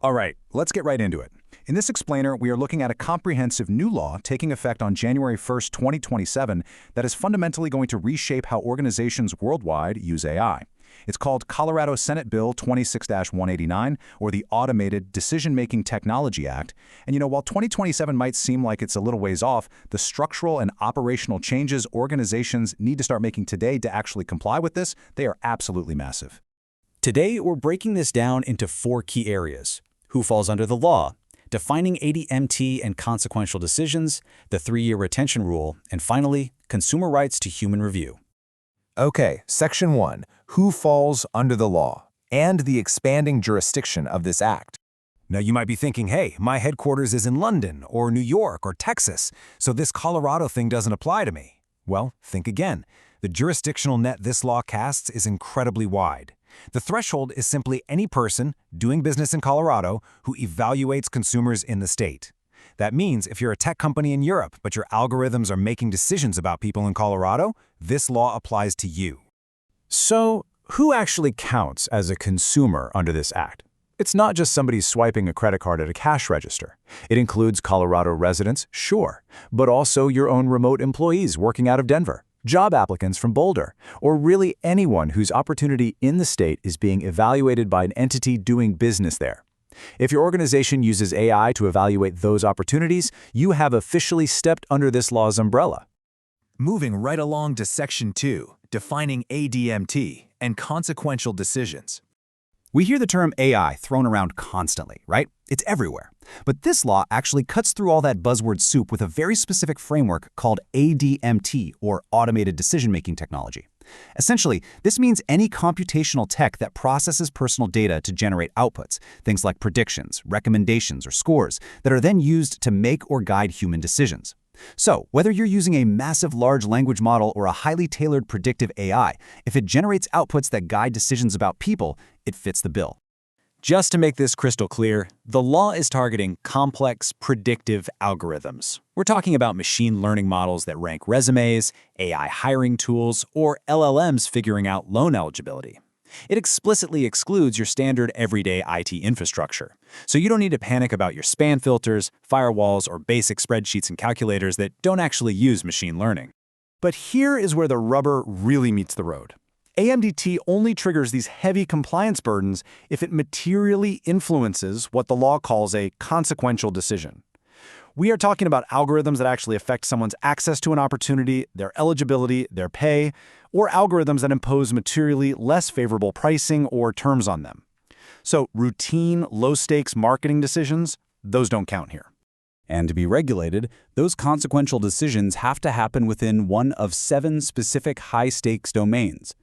All right, let's get right into it. In this explainer, we are looking at a comprehensive new law taking effect on January 1st, 2027 that is fundamentally going to reshape how organizations worldwide use AI. It's called Colorado Senate Bill 26-189, or the Automated Decision-Making Technology Act. And while 2027 might seem like it's a little ways off, the structural and operational changes organizations need to start making today to actually comply with this, they are absolutely massive. Today, we're breaking this down into 4 key areas: who falls under the law, defining ADMT and consequential decisions, the 3-year retention rule, and finally, consumer rights to human review. Okay, Section 1, who falls under the law, and the expanding jurisdiction of this act. Now you might be thinking, hey, my headquarters is in London or New York or Texas, so this Colorado thing doesn't apply to me. Well, think again. The jurisdictional net this law casts is incredibly wide. The threshold is simply any person doing business in Colorado who evaluates consumers in the state. That means if you're a tech company in Europe, but your algorithms are making decisions about people in Colorado, this law applies to you. So, who actually counts as a consumer under this act? It's not just somebody swiping a credit card at a cash register. It includes Colorado residents, sure, but also your own remote employees working out of Denver, job applicants from Boulder, or really anyone whose opportunity in the state is being evaluated by an entity doing business there. If your organization uses AI to evaluate those opportunities, you have officially stepped under this law's umbrella. Moving right along to Section 2, defining ADMT and consequential decisions. We hear the term AI thrown around constantly, right? It's everywhere. But this law actually cuts through all that buzzword soup with a very specific framework called ADMT, or Automated Decision-Making Technology. Essentially, this means any computational tech that processes personal data to generate outputs, things like predictions, recommendations, or scores, that are then used to make or guide human decisions. So, whether you're using a massive large language model or a highly tailored predictive AI, if it generates outputs that guide decisions about people, it fits the bill. Just to make this crystal clear, the law is targeting complex predictive algorithms. We're talking about machine learning models that rank resumes, AI hiring tools, or LLMs figuring out loan eligibility. It explicitly excludes your standard everyday IT infrastructure. So you don't need to panic about your spam filters, firewalls, or basic spreadsheets and calculators that don't actually use machine learning. But here is where the rubber really meets the road. AMDT only triggers these heavy compliance burdens if it materially influences what the law calls a consequential decision. We are talking about algorithms that actually affect someone's access to an opportunity, their eligibility, their pay, or algorithms that impose materially less favorable pricing or terms on them. So routine, low-stakes marketing decisions, those don't count here. And to be regulated, those consequential decisions have to happen within one of 7 specific high-stakes domains.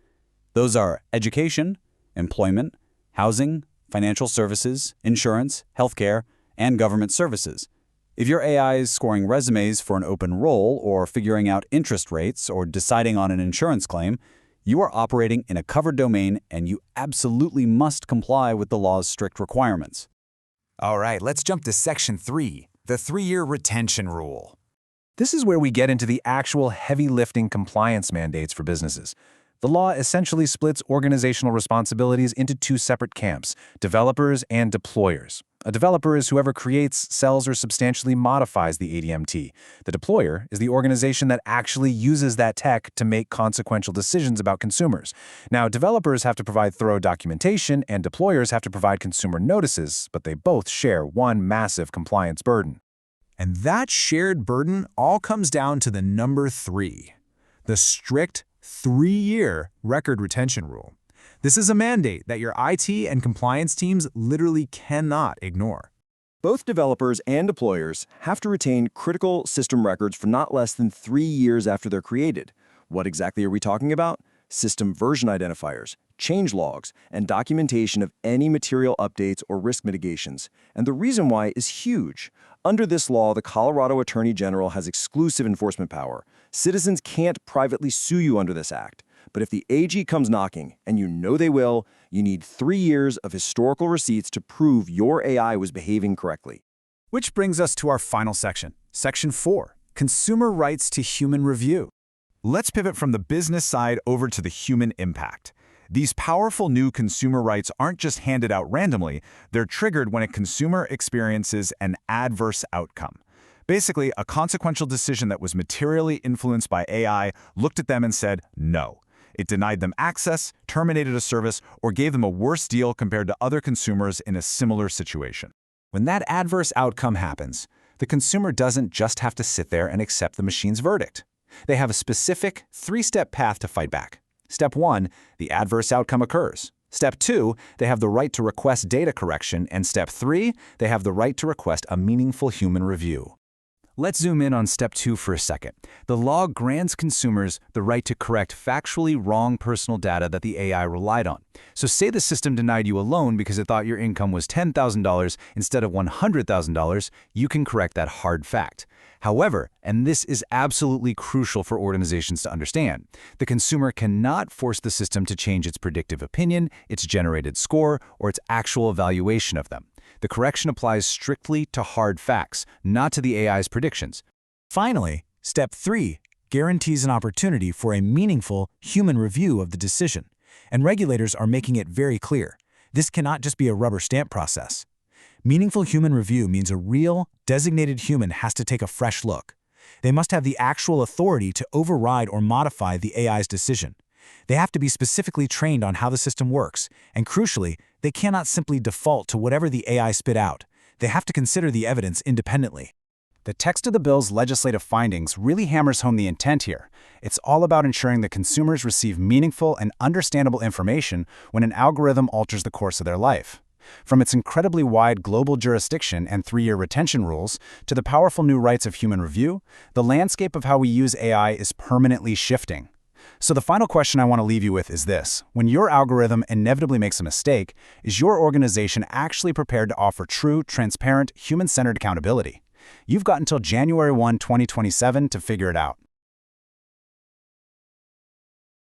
Those are education, employment, housing, financial services, insurance, healthcare, and government services. If your AI is scoring resumes for an open role or figuring out interest rates or deciding on an insurance claim, you are operating in a covered domain and you absolutely must comply with the law's strict requirements. All right, let's jump to Section 3, the 3-year retention rule. This is where we get into the actual heavy-lifting compliance mandates for businesses. The law essentially splits organizational responsibilities into 2 separate camps: developers and deployers. A developer is whoever creates, sells, or substantially modifies the ADMT. The deployer is the organization that actually uses that tech to make consequential decisions about consumers. Now, developers have to provide thorough documentation, and deployers have to provide consumer notices, but they both share one massive compliance burden. And that shared burden all comes down to the number 3, the strict 3-year record retention rule. This is a mandate that your IT and compliance teams literally cannot ignore. Both developers and deployers have to retain critical system records for not less than 3 years after they're created. What exactly are we talking about? System version identifiers, change logs, and documentation of any material updates or risk mitigations. And the reason why is huge. Under this law, the Colorado Attorney General has exclusive enforcement power. Citizens can't privately sue you under this act. But if the AG comes knocking, and you know they will, you need 3 years of historical receipts to prove your AI was behaving correctly. Which brings us to our final section, Section 4, Consumer Rights to Human Review. Let's pivot from the business side over to the human impact. These powerful new consumer rights aren't just handed out randomly, they're triggered when a consumer experiences an adverse outcome. Basically, a consequential decision that was materially influenced by AI looked at them and said, no. It denied them access, terminated a service, or gave them a worse deal compared to other consumers in a similar situation. When that adverse outcome happens, the consumer doesn't just have to sit there and accept the machine's verdict. They have a specific three-step path to fight back. Step 1, the adverse outcome occurs. Step 2, they have the right to request data correction. And Step 3, they have the right to request a meaningful human review. Let's zoom in on Step 2 for a second. The law grants consumers the right to correct factually wrong personal data that the AI relied on. So say the system denied you a loan because it thought your income was $10,000 instead of $100,000, you can correct that hard fact. However, and this is absolutely crucial for organizations to understand, the consumer cannot force the system to change its predictive opinion, its generated score, or its actual evaluation of them. The correction applies strictly to hard facts, not to the AI's predictions. Finally, Step 3 guarantees an opportunity for a meaningful human review of the decision. And regulators are making it very clear. This cannot just be a rubber stamp process. Meaningful human review means a real, designated human has to take a fresh look. They must have the actual authority to override or modify the AI's decision. They have to be specifically trained on how the system works, and crucially, they cannot simply default to whatever the AI spit out. They have to consider the evidence independently. The text of the bill's legislative findings really hammers home the intent here. It's all about ensuring that consumers receive meaningful and understandable information when an algorithm alters the course of their life. From its incredibly wide global jurisdiction and 3-year retention rules to the powerful new rights of human review, the landscape of how we use AI is permanently shifting. So the final question I want to leave you with is this. When your algorithm inevitably makes a mistake, is your organization actually prepared to offer true, transparent, human-centered accountability? You've got until January 1, 2027 to figure it out.